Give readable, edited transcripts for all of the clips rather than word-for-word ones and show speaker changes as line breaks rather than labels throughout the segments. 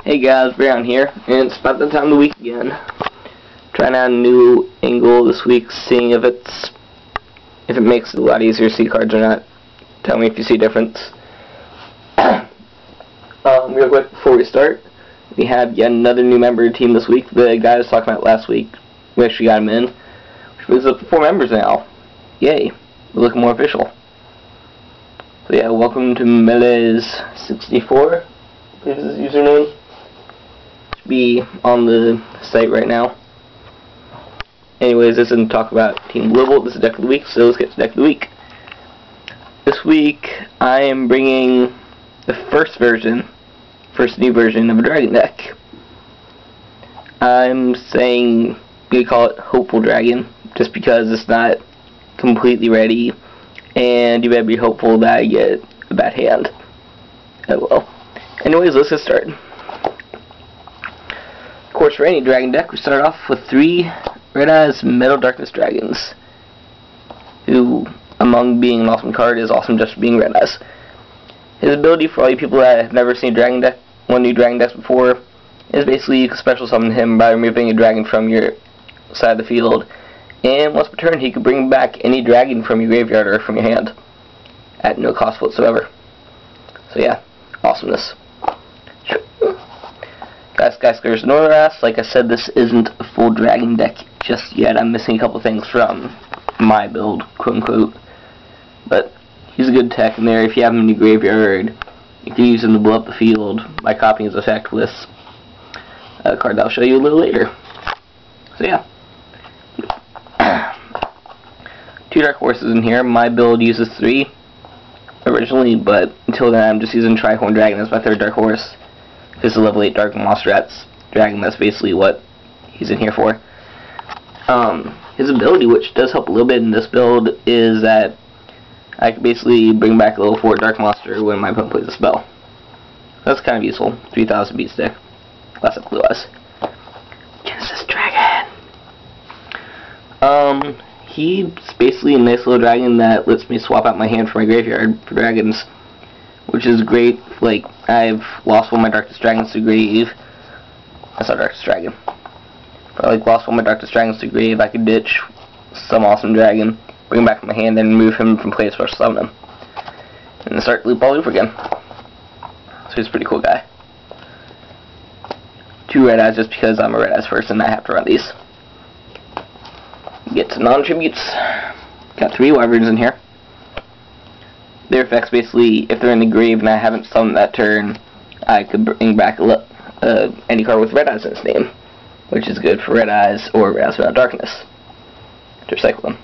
Hey guys, Brown here, and it's about that time of the week again. Trying out a new angle this week, seeing if it makes it a lot easier to see cards or not. Tell me if you see a difference. Real quick before we start, we have yet another new member of the team this week. The guy I was talking about last week, we actually got him in, which brings up to 4 members now. Yay, we're looking more official. So yeah, welcome to Melez64. Here's his username. Should be on the site right now. Anyways, this isn't talk about Team Global. This is Deck of the Week, so let's get to Deck of the Week. This week, I am bringing the first new version of a Dragon deck. I'm saying we call it Hopeful Dragon, just because it's not completely ready, and you better be hopeful that I get a bad hand. Oh well. Anyways, let's get started. Of course, for any Dragon deck, we start off with 3 Red Eyes Metal Darkness Dragons, who, among being an awesome card, is awesome just for being Red Eyes. His ability, for all you people that have never seen Dragon deck, one new Dragon decks before, is basically you can special summon him by removing a dragon from your side of the field, and once per turn he can bring back any dragon from your graveyard or from your hand at no cost whatsoever. So yeah, awesomeness. Skyscraper's Northras. Like I said, this isn't a full Dragon deck just yet. I'm missing a couple things from my build, quote unquote. But he's a good tech in there. If you have him in your graveyard, you can use him to blow up the field by copying his effect with a card that I'll show you a little later. So yeah. 2 Dark Horses in here. My build uses 3 originally, but until then I'm just using Trihorn Dragon as my 3rd Dark Horse. This is a level 8 Dark Monster Dragon, that's basically what he's in here for. His ability, which does help a little bit in this build, is that I can basically bring back a level 4 Dark Monster when my opponent plays a spell. That's kind of useful. 3000 beats deck. Classic Blue Eyes. Genesis Dragon! He's basically a nice little dragon that lets me swap out my hand for my graveyard for dragons, which is great. Like, I've lost one of my Darkest Dragons to grave. That's not Darkest Dragon. But I lost one of my Darkest Dragons to grave. I could ditch some awesome dragon, bring him back to my hand, then remove him from play, special summon him, and then start the loop all over again. So he's a pretty cool guy. 2 Red Eyes just because I'm a Red Eyes person and I have to run these. Get to non-tributes. Got 3 Wyverns in here. Their effects basically, if they're in the grave and I haven't summoned that turn, I could bring back any card with Red Eyes in its name, which is good for Red Eyes or Red Eyes Without Darkness to recycle them.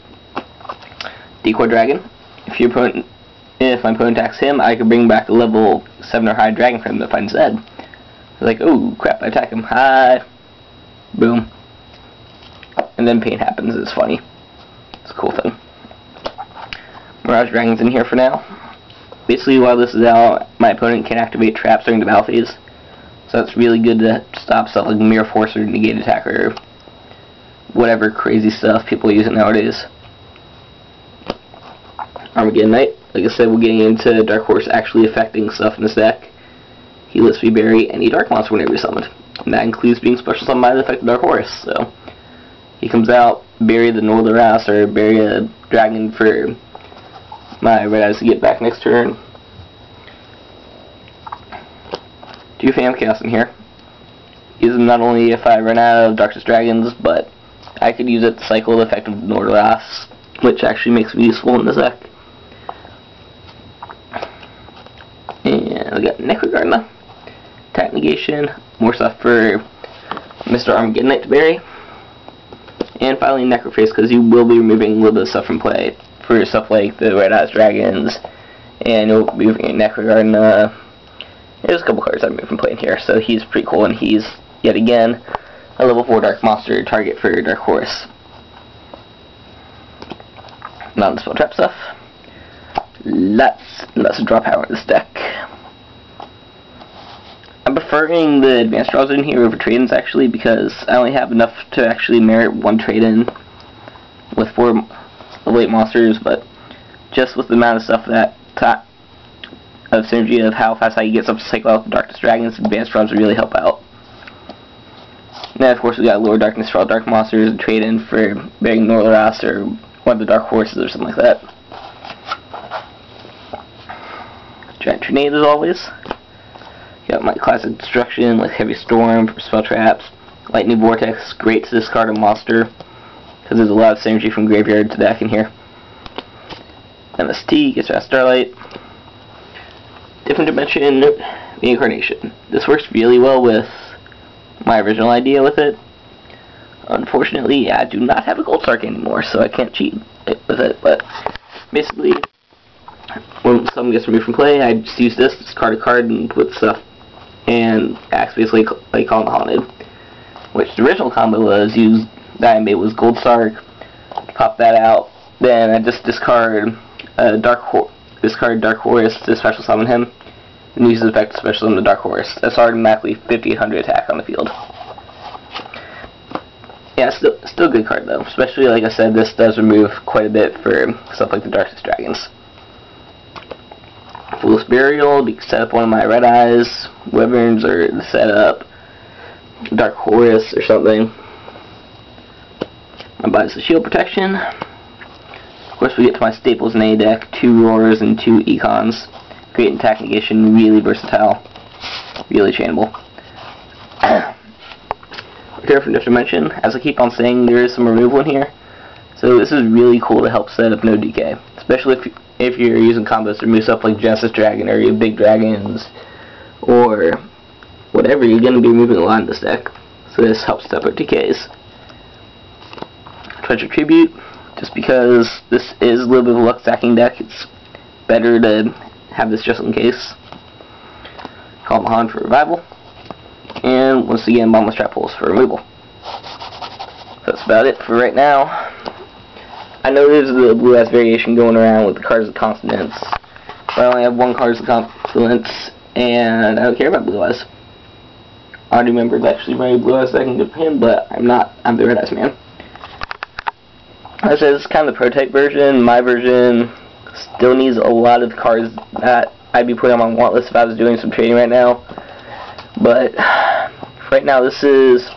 Decoy Dragon. If my opponent attacks him, I could bring back a level 7 or high dragon for him to find dead. Like, oh crap, I attack him. Hi. Boom. And then pain happens. It's funny. It's a cool thing. Mirage Dragon's in here for now. Basically, while this is out, my opponent can activate traps during the battle phase. So that's really good to stop stuff like Mirror Force or Negate Attack or whatever crazy stuff people are using nowadays. Armageddon Knight. Like I said, we're getting into Dark Horse actually affecting stuff in this deck. He lets me bury any Dark Monster whenever he's summoned. And that includes being special summoned by the effect of Dark Horse. So he comes out, bury the Northras or bury a dragon for my Red Eyes to get back next turn. 2 Phantom Chaos in here. Use them not only if I run out of Darkest Dragons, but I could use it to cycle the effect of Northras, which actually makes me useful in this deck. And we got Necrogardener. Attack Negation. More stuff for Mr. Armageddon Knight to bury. And finally Necroface, because you will be removing a little bit of stuff from play for stuff like the Red Eyes Dragons, and you'll be moving a Necrogardener. There's a couple cards I removed from play in here, so he's pretty cool, and he's, yet again, a level 4 Dark Monster target for Dark Horse. Non-spell trap stuff. Lots of draw power in this deck. I'm preferring the advanced draws in here over trade-ins actually, because I only have enough to actually merit 1 trade-in with 4 level 8 monsters, but just with the amount of stuff that of synergy of how fast he gets up to cycle out the Darkness Dragons. Advanced Drums would really help out. And then, of course, we got Lower Darkness for all Dark Monsters and trade in for Bearing Norloras or one of the Dark Horses or something like that. Giant Tornado as always. Got my classic Destruction like Heavy Storm for spell traps. Lightning Vortex, great to discard a monster because there's a lot of synergy from graveyard to deck in here. MST gets Fast Starlight. Different Dimension, Reincarnation. This works really well with my original idea with it. Unfortunately, I do not have a Gold Sark anymore, so I can't cheat with it. But basically, when something gets removed from play, I just use this, discard a card, and put stuff, and acts basically like Call of the Haunted. Which the original combo was that I made was Gold Sark, pop that out, then I just discard Dark Horus to special summon him, and use the effect to special summon the Dark Horus. That's automatically 50-100 attack on the field. Yeah, still a good card though. Especially, like I said, this does remove quite a bit for stuff like the Darkness Dragons. Fool's Burial, you can set up one of my Red Eyes, Wyverns, or set up Dark Horus or something. My buys the Shield Protection. Of course, we get to my staples in a deck: 2 Roars and 2 Econs. Great attack negation, really versatile, really chainable. Prepare for Different Dimension. As I keep on saying, there is some removal in here, so this is really cool to help set up no DK, especially if you're using combos to remove stuff like Genesis Dragon or your big dragons or whatever. You're going to be removing a lot in this deck, so this helps step up DKs. Treasure Tribute, just because this is a little bit of a luck stacking deck, it's better to have this just in case. Call of the Haunted for revival, and once again, Bottomless Trap Holes for removal. That's about it for right now. I know there's the Blue Eyes variation going around with the Cards of Consonance, but I only have one Cards of Consonance, and I don't care about Blue Eyes. I already remember actually running Blue Eyes deck in Japan, but I'm not. I'm the Red Eyes man. As I said, this is kind of the prototype version. My version still needs a lot of the cards that I'd be putting on my want list if I was doing some trading right now. But right now, this is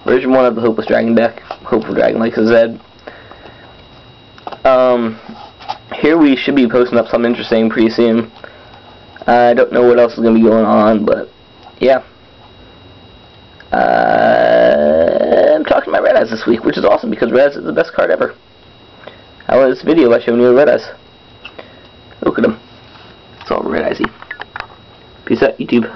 version 1 of the Hopeless Dragon deck. Hopeful Dragon, like I said. Here we should be posting up something interesting pretty soon. I don't know what else is going to be going on, but yeah. I'm talking about Red Eyes this week, which is awesome because Red Eyes is the best card ever. I wanted this video by showing you Red Eyes. Look at them. It's all Red Eyesy. Peace out, YouTube.